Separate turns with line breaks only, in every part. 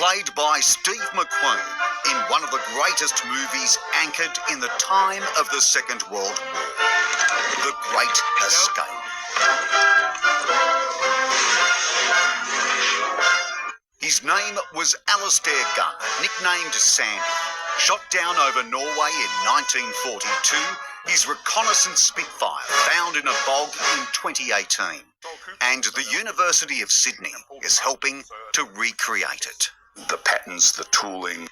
played by Steve McQueen in one of the greatest movies anchored in the time of the Second World War, The Great Escape. His name was Alistair Gunn, nicknamed Sandy. Shot down over Norway in 1942, his reconnaissance Spitfire found in a bog in 2018. And the University of Sydney is helping to recreate it.
The patterns, the tooling.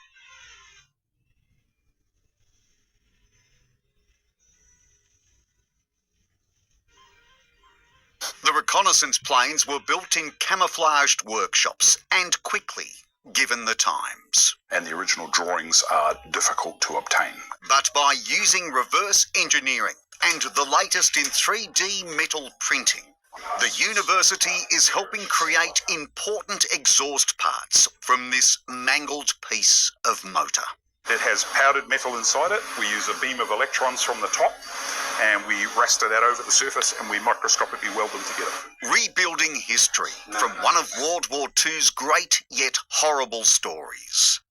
The reconnaissance planes were built in camouflaged workshops and quickly, given the times.
And the original drawings are difficult to obtain.
But by using reverse engineering and the latest in 3D metal printing, the university is helping create important exhaust parts from this mangled piece of motor.
It has powdered metal inside it. We use a beam of electrons from the top and we raster that over the surface and we microscopically weld them together.
Rebuilding history from one of World War II's great yet horrible stories.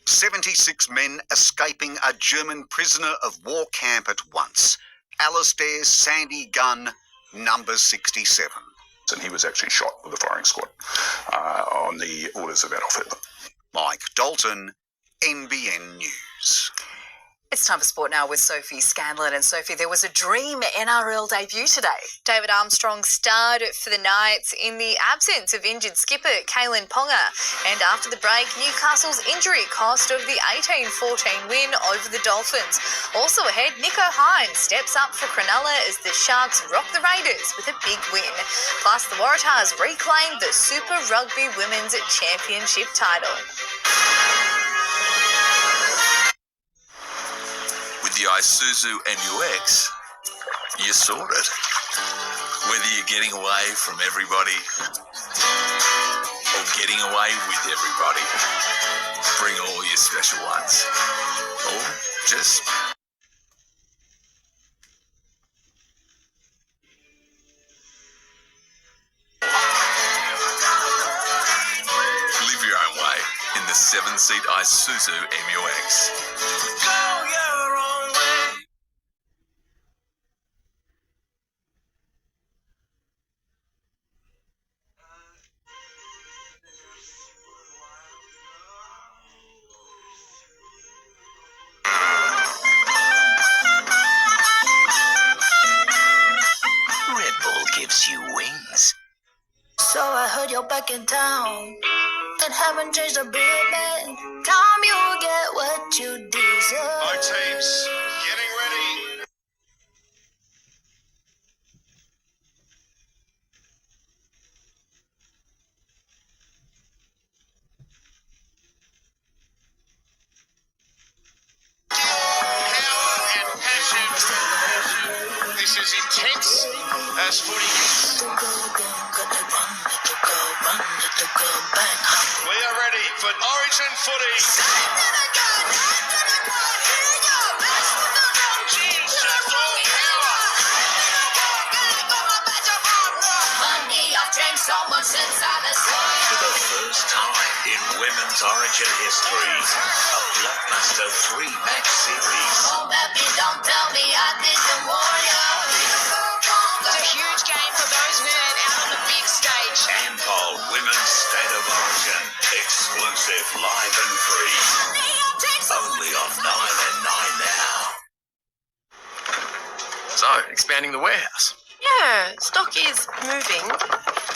76 men escaping a German prisoner of war camp at once. Alistair Sandy Gunn, number 67.
And he was actually shot with a firing squad on the orders of Adolf Hitler.
Mike Dalton, NBN News.
It's time for sport now with Sophie, Scanlon. And Sophie, there was a dream NRL debut today. David Armstrong starred for the Knights in the absence of injured skipper Kalyn Ponga. And after the break, Newcastle's injury cost of the 18-14 win over the Dolphins. Also ahead, Nico Hines steps up for Cronulla as the Sharks rock the Raiders with a big win. Plus, the Waratahs reclaimed the Super Rugby Women's Championship title.
With the Isuzu MUX, you're sorted. Whether you're getting away from everybody or getting away with everybody, bring all your special ones. Or just live your own way in the 7-seat Isuzu MUX. Go your own way. Red Bull gives you wings.
So I heard you're back in town and haven't changed a bit, man. Time you'll get what you deserve.
Both teams getting ready. Power and passion. This is intense as footy is. We are ready for Origin footy.
For the first time in women's Origin history, a blockbuster 3-match series.
Oh, baby, don't tell me I didn't warn you.
It's a huge game for those women out on the big stage.
Ampol Women's State of Origin. Exclusive, live and free. Only on 9 and 9 now.
So, expanding the warehouse.
Yeah, stock is moving,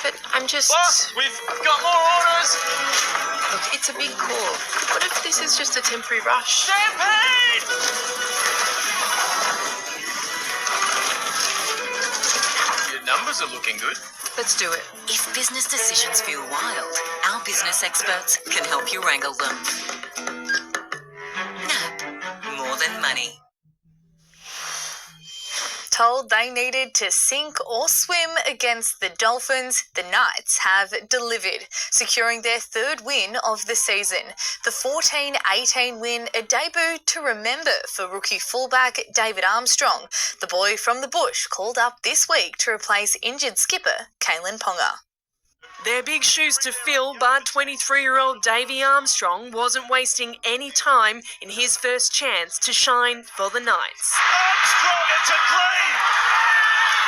but I'm just...
Boss, we've got more orders.
Look, it's a big call. What if this is just a temporary rush?
Champagne! Your numbers are looking good.
Let's do it.
If business decisions feel wild, our business experts can help you wrangle them. NAB, more than money.
Told they needed to sink or swim against the Dolphins, the Knights have delivered, securing their third win of the season. The 14-18 win, a debut to remember for rookie fullback David Armstrong. The boy from the bush called up this week to replace injured skipper Kalyn Ponga.
They're big shoes to fill, but 23-year-old Davey Armstrong wasn't wasting any time in his first chance to shine for the Knights.
Armstrong, it's a dream!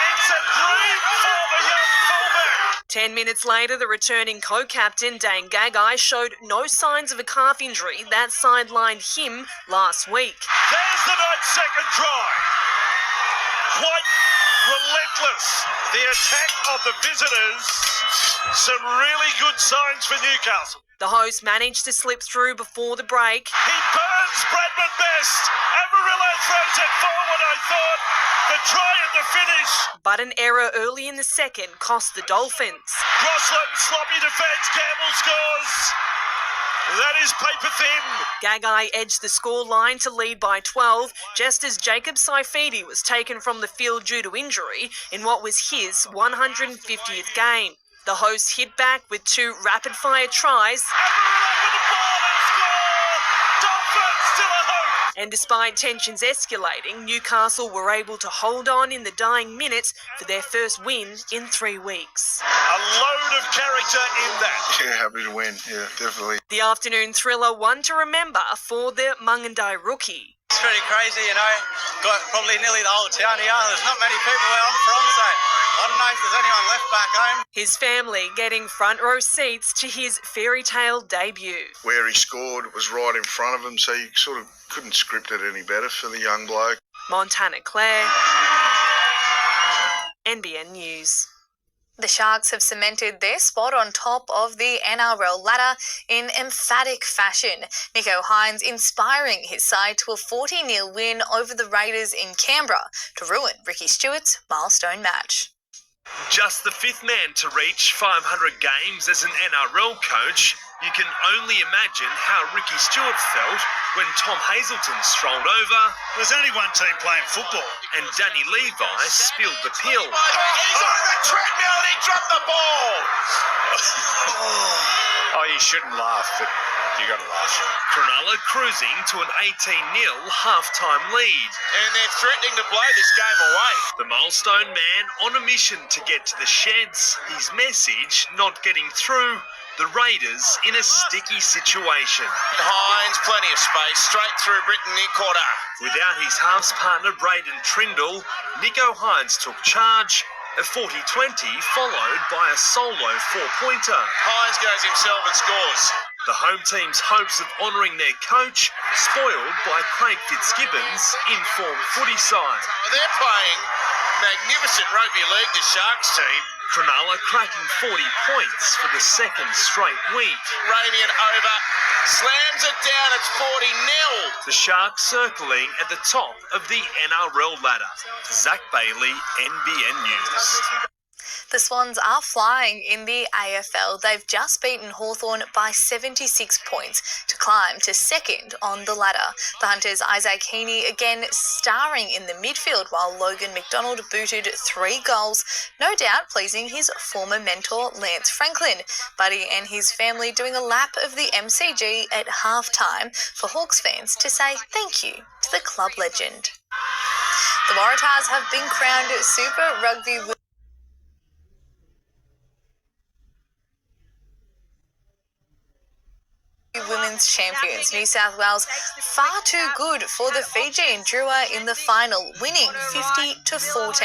It's a dream for the young fullback!
10 minutes later, the returning co-captain, Dane Gagai, showed no signs of a calf injury that sidelined him last week.
There's the Knights' second try. Quite relentless. The attack of the visitors. Some really good signs for Newcastle.
The host managed to slip through before the break.
He burns Bradman best. Amarillo throws it forward, I thought. The try and the finish.
But an error early in the second cost the Dolphins.
Crossland, sloppy defence. Campbell scores. That is paper thin.
Gagai edged the score line to lead by 12, just as Jacob Saifidi was taken from the field due to injury in what was his 150th game. The hosts hit back with 2 rapid-fire tries.
Amarillo with the ball and score. Dolphins still a hope.
And despite tensions escalating, Newcastle were able to hold on in the dying minutes for their first win in 3 weeks.
A load of character in that.
Yeah, happy to win. Yeah, definitely.
The afternoon thriller, one to remember for the Mungandai rookie.
It's pretty crazy, you know. Got probably nearly the whole town here. There's not many people where I'm from, so I don't know if there's anyone left back home.
His family getting front row seats to his fairy tale debut.
Where he scored was right in front of him, so you sort of couldn't script it any better for the young bloke.
Montana Clare, NBN News.
The Sharks have cemented their spot on top of the NRL ladder in emphatic fashion. Nicho Hynes inspiring his side to a 40-0 win over the Raiders in Canberra to ruin Ricky Stewart's milestone match.
Just the 5th man to reach 500 games as an NRL coach, you can only imagine how Ricky Stewart felt when Tom Hazelton strolled over.
There's only one team playing football.
And Danny Levi spilled the pill.
He's on the treadmill and he dropped the ball.
Oh, you shouldn't laugh, but you got to laugh.
Cronulla cruising to an 18-0 half-time lead.
And they're threatening to blow this game away.
The milestone man on a mission to get to the sheds. His message not getting through. The Raiders in a sticky situation.
Hynes, plenty of space, straight through Britain near quarter.
Without his halves partner Braden Trindle, Nicho Hynes took charge. A 40-20 followed by a solo 4-pointer.
Hynes goes himself and scores.
The home team's hopes of honouring their coach spoiled by Craig Fitzgibbon's in-form footy side.
They're playing magnificent rugby league, the Sharks team.
Cronulla cracking 40 points for the second straight week.
Ramian over, slams it down, it's 40-0.
The Sharks circling at the top of the NRL ladder. Zach Bailey, NBN News.
The Swans are flying in the AFL. They've just beaten Hawthorn by 76 points to climb to second on the ladder. The Hunters' Isaac Heaney again starring in the midfield while Logan McDonald booted 3 goals, no doubt pleasing his former mentor Lance Franklin. Buddy and his family doing a lap of the MCG at half-time for Hawks fans to say thank you to the club legend. The Waratahs have been crowned Super Rugby Women's champions. New South Wales far too good for the Fijian Drua in the final, winning 50-14.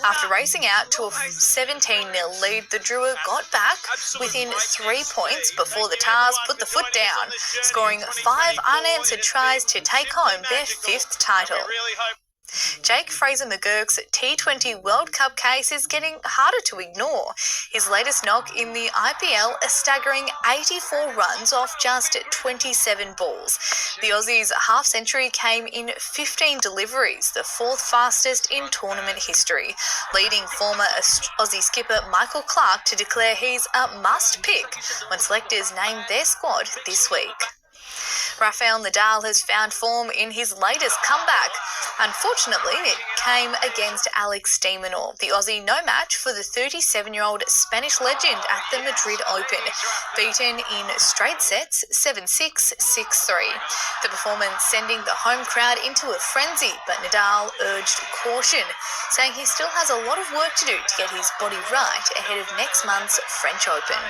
After racing out to a 17-0 lead, the Drua got back within 3 points before the Tars put the foot down, scoring 5 unanswered tries to take home their 5th title. Jake Fraser-McGurk's T20 World Cup case is getting harder to ignore. His latest knock in the IPL, a staggering 84 runs off just 27 balls. The Aussie's half-century came in 15 deliveries, the 4th fastest in tournament history, leading former Aussie skipper Michael Clark to declare he's a must-pick when selectors name their squad this week. Rafael Nadal has found form in his latest comeback. Unfortunately, it came against Alex de Minaur, the Aussie no match for the 37-year-old Spanish legend at the Madrid Open, beaten in straight sets 7-6, 6-3. The performance sending the home crowd into a frenzy, but Nadal urged caution, saying he still has a lot of work to do to get his body right ahead of next month's French Open.